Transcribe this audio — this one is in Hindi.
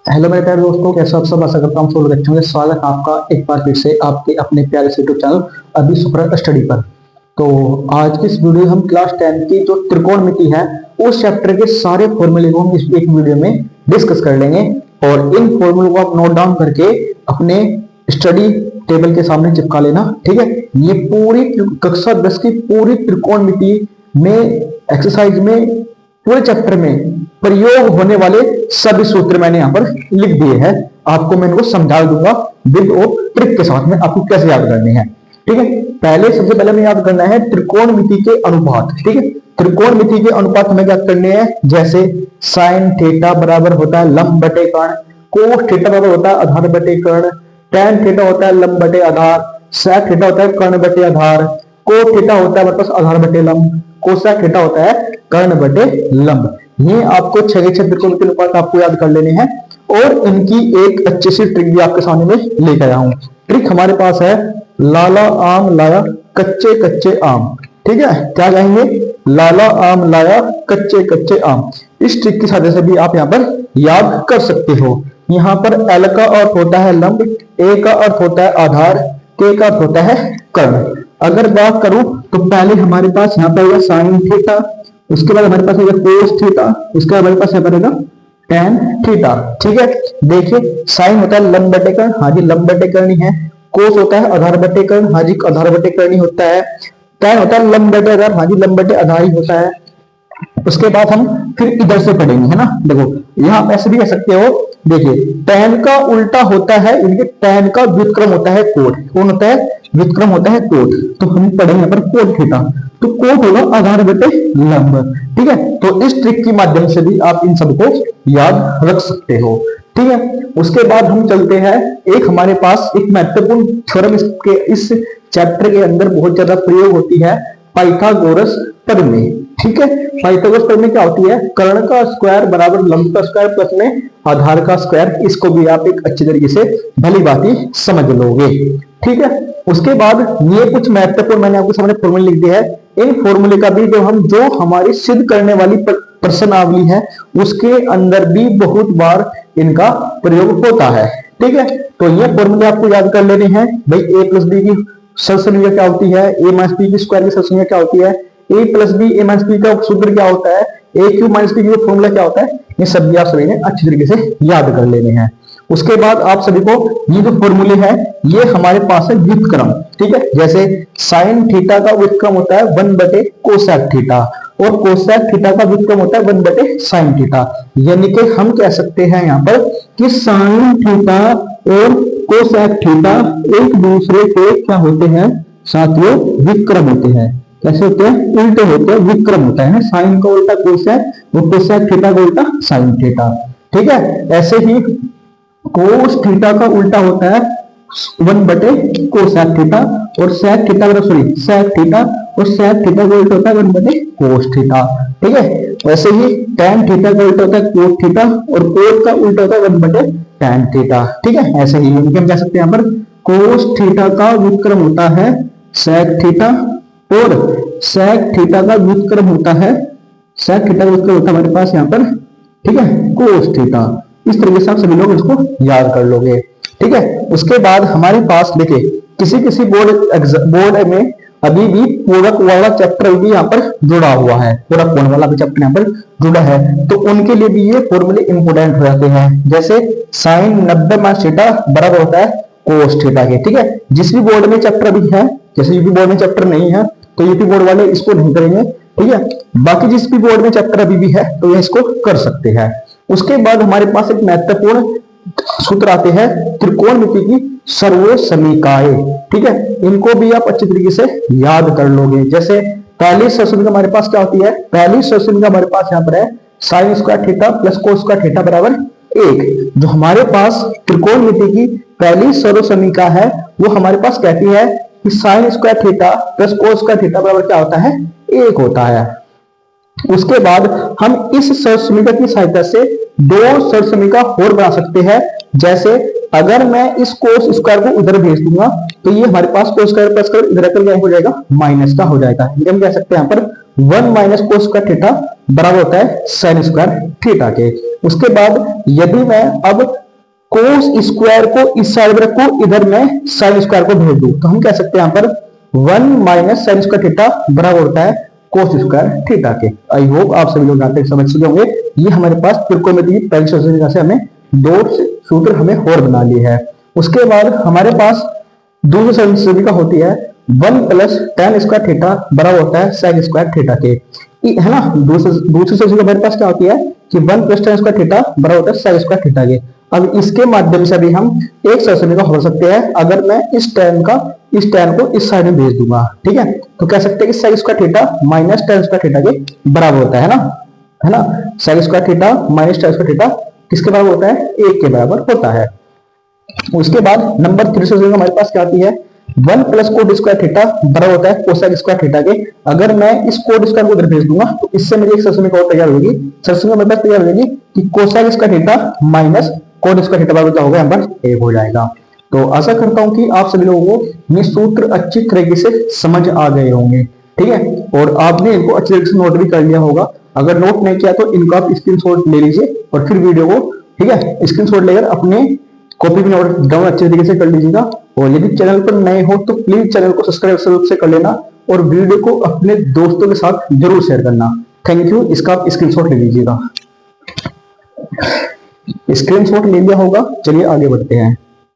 हेलो मेरे प्यारे दोस्तों, कैसे आप सब? आशा करता हूँ सब लोग अच्छे होंगे। स्वागत है आपका एक बार फिर से आपके अपने प्यारे से यूट्यूब चैनल अभी सुपर स्टडी पर। तो आज की इस वीडियो हम क्लास 10 की जो त्रिकोणमिति है उस चैप्टर के सारे फॉर्मूले को हम इस एक वीडियो में डिस्कस कर लेंगे और इन फॉर्मूलों को आप नोट डाउन करके अपने स्टडी टेबल के सामने चिपका लेना, ठीक है। ये पूरी कक्षा 10 की पूरी त्रिकोणमिति में एक्सरसाइज में पूरे चैप्टर में प्रयोग होने वाले सभी सूत्र मैंने यहाँ पर लिख दिए हैं। आपको मैं इनको समझा दूंगा विद और ट्रिक के साथ में आपको कैसे याद करने हैं, ठीक है। सबसे पहले हमें याद करना है त्रिकोणमिति के अनुपात, ठीक है। त्रिकोणमिति के अनुपात हमें याद करने हैं, जैसे साइन थीटा बराबर होता है लंब बटे कर्ण, कोस थीटा बराबर होता है आधार बटे कर्ण, tan थीटा होता है लंब बटे आधार, sec थीटा होता है कर्ण बटे आधार, cos थीटा होता है हमारे पास आधार बटे लंब, कोसेक थीटा होता है कर्ण बटे लंब। ये आपको 6 त्रिकोण के अनुपात आपको याद कर लेने हैं और इनकी एक अच्छी सी ट्रिक भी आपके सामने में लेकर आया हूं। ट्रिक हमारे पास है लाला आम लाया कच्चे कच्चे आम, ठीक है। क्या कहेंगे? लाला आम लाया कच्चे कच्चे आम। इस ट्रिक की सहायता से भी आप यहाँ पर याद कर सकते हो। यहाँ पर L का अर्थ होता है लंब, A का अर्थ होता है आधार, K का अर्थ होता है कर्ण। अगर बात करूं तो पहले हमारे पास यहाँ पर साइन थीटा, उसके बाद हमारे पास कोस थीटा, उसके बाद हमारे पास यहाँ पर रहेगा tan थीटा, ठीक है। देखिए साइन होता है लंब बटे कर्ण, हाँ जी लंब बटे कर्ण ही है। कोस होता है आधार बटे कर्ण, हाँ जी आधार बटे कर्ण ही होता है। tan होता है लंब बटे आधार, हाँ जी लंब बटे आधार ही होता है। उसके बाद हम फिर इधर से पढ़ेंगे, है ना। देखो यहाँ आप ऐसे भी कह सकते हो, देखिए tan का उल्टा होता है, इनके tan का व्युत्क्रम होता है कोट। कौन होता है? व्युत्क्रम होता है कोट। तो हम पढ़ेंगे यहाँ पर कोट थीटा, तो कोट होगा आधार बटे लंब, ठीक है। तो इस ट्रिक के माध्यम से भी आप इन सबको याद रख सकते हो, ठीक है। उसके बाद हम चलते हैं, एक हमारे पास एक महत्वपूर्ण थ्योरम इस चैप्टर के अंदर बहुत ज्यादा प्रयोग होती है, पाइथागोरस प्रमेय, ठीक है। पाइथागोरस प्रमेय क्या होती है? कर्ण का स्क्वायर बराबर लंब का स्क्वायर प्लस में आधार का स्क्वायर। इसको भी आप एक अच्छी तरीके से भली भांति समझ लोगे, ठीक है। उसके बाद ये कुछ महत्वपूर्ण मैंने आपके सामने फॉर्मूले लिख दिए हैं। इन फॉर्मूले का भी जो हमारी सिद्ध करने वाली प्रश्नावली है उसके अंदर भी बहुत बार इनका प्रयोग होता है, ठीक है। तो ये फॉर्मूले आपको याद कर लेने हैं भाई। ए प्लस बी की सरसंख्या क्या होती है? ए माइनस बी की स्क्वायर की सरसंख्या क्या होती है? ए प्लस बी ए माइनस बी का सूत्र क्या होता है? ए क्यू माइनस बी का फॉर्मूला क्या होता है? ये सब भी आप सभी ने अच्छी तरीके से याद कर लेने हैं। उसके बाद आप सभी को ये जो फॉर्मूले हैं ये हमारे पास है व्युत्क्रम, ठीक है। जैसे साइन थीटा का व्युत्क्रम होता है 1 बटे कोसेक थीटा और कोसेक थीटा का व्युत्क्रम होता है 1 बटे साइन थीटा। यानी कि हम कह सकते हैं यहाँ पर कि साइन थीटा और कोसेक थीटा एक दूसरे के क्या होते हैं साथियों? व्युत्क्रम होते हैं। कैसे होते हैं? उल्टे होते हैं, व्युत्क्रम होता है। साइन का उल्टा कोसेक और कोसेक थीटा का उल्टा साइन थीटा, ठीक है। ऐसे ही कोस थीटा का उल्टा होता है 1 बटे कोसेक थीटा और सेक थीटा सेक थीटा और सेक थीटा का उल्टा होता है 1 बटे कोस थीटा, ठीक है। वैसे ही tan थीटा का उल्टा होता है कोस थीटा और कोस का उल्टा होता है 1 बटे tan थीटा, ठीक है। ऐसे ही हम कह सकते हैं यहाँ पर कोस थीटा का व्युत्क्रम होता है सेक थीटा और सेक थीटा का व्युत्क्रम होता है हमारे पास यहाँ पर, ठीक है, कोस थीटा। इस तरीके से आप सभी लोग इसको याद कर लोगे, ठीक है। उसके बाद हमारे पास देखिए किसी बोर्ड में अभी भी पूरक वाला चैप्टर भी यहाँ पर जुड़ा हुआ है, पूरक कोण वाला भी चैप्टर यहाँ पर जुड़ा है, तो उनके लिए भी ये फॉर्मूले इंपोर्टेंट हो जाते हैं। जैसे साइन 90 माइनस थीटा बराबर होता है कोस थीटा के, ठीक है। जिस भी बोर्ड में चैप्टर भी है, जैसे यूपी बोर्ड में चैप्टर नहीं है तो यूपी बोर्ड वाले इसको नहीं करेंगे, ठीक है। बाकी जिस भी बोर्ड में चैप्टर अभी भी है तो ये इसको कर सकते हैं। उसके बाद हमारे पास एक महत्वपूर्ण सूत्र आते हैं त्रिकोणमिति की सर्वसमीकाएं, ठीक है। इनको भी आप अच्छी तरीके से याद कर लोगे। जैसे पहली सर्वसमीका हमारे पास क्या होती है? पहली सर्वसमीका हमारे पास यहाँ पर है sine square theta plus cos square theta बराबर 1। जो हमारे पास त्रिकोणमिति की पहली सर्वसमीका है वो हमारे पास कहती है कि sine square theta plus cos square theta बराबर क्या होता है? 1 होता है। उसके बाद हम इस सर्वसमीका की सहायता से दो सर्वसमीका और बना सकते हैं। जैसे अगर मैं इस कोस स्क्वायर को उधर भेज दूंगा तो ये हमारे पास कोस स्क्वायर प्लस कर इधर आकर क्या हो जाएगा? माइनस का हो जाएगा। हम कह सकते हैं यहाँ पर 1 माइनस कोस स्क्वायर थीटा बराबर होता है साइन स्क्वायर थीटा के। उसके बाद यदि मैं अब कोस स्क्वायर को इस साइड रखूं, इधर मैं साइन स्क्वायर को भेज दूं, तो हम कह सकते हैं यहां पर 1 माइनस साइन स्क्वायर थीटा बराबर होता है कोस स्क्वायर थीटा के। आई होप आप सभी लोग यहाँ तक समझ चुके होंगे। ये हमारे पास त्रिकोणमिति की पहली सूत्र से हमें दो सूत्र हमें और बना लिए है। उसके बाद हमारे पास दूसरी सूत्र होती है 1 प्लस tan स्क्वायर थीटा बराबर होता है साइन स्क्वायर थीटा के, है ना। दूसरी सूत्र हमारे पास क्या होती है कि 1 प्लस tan स्क्वायर थीटा बराबर होता है साइन स्क्वायर थीटा के। अब इसके माध्यम से भी हम एक समीकरण हो सकते हैं अगर मैं इस tan को इस साइड में भेज दूंगा, ठीक है। तो कह सकते हैं कि sine square theta minus tan square theta के बराबर होता है ना। Sine square theta minus tan square theta किसके बराबर होता है, 1 के बराबर होता है। उसके बाद नंबर 3 हमारे पास क्या आती है 1 प्लस कोट स्क्वायर थीटा बराबर होता है कोसाइन स्क्वायर थीटा के। अगर मैं इस कोट स्क्वायर को इधर भेज दूंगा तो इससे मेरी एक समीकरण और तैयार होगी। समीकरण मेरे पास तैयार होगी कि cosine square theta minus cot square theta बराबर क्या होगा, यहाँ पर 1 हो जाएगा। तो आशा करता हूं कि आप सभी लोगों को ये सूत्र अच्छी तरीके से समझ आ गए होंगे, ठीक है। और आपने इनको अच्छी तरीके से नोट भी कर लिया होगा। अगर नोट नहीं किया तो इनको आप स्क्रीनशॉट ले लीजिए और फिर वीडियो को, ठीक है, स्क्रीनशॉट लेकर अपने कॉपी भी नोट डाउन अच्छे तरीके से कर लीजिएगा। और यदि चैनल पर नए हो तो प्लीज चैनल को सब्सक्राइब से कर लेना और वीडियो को अपने दोस्तों के साथ जरूर शेयर करना। Thank you. इसका आप स्क्रीनशॉट ले लीजिएगा। स्क्रीनशॉट ले लिया होगा, चलिए आगे बढ़ते हैं।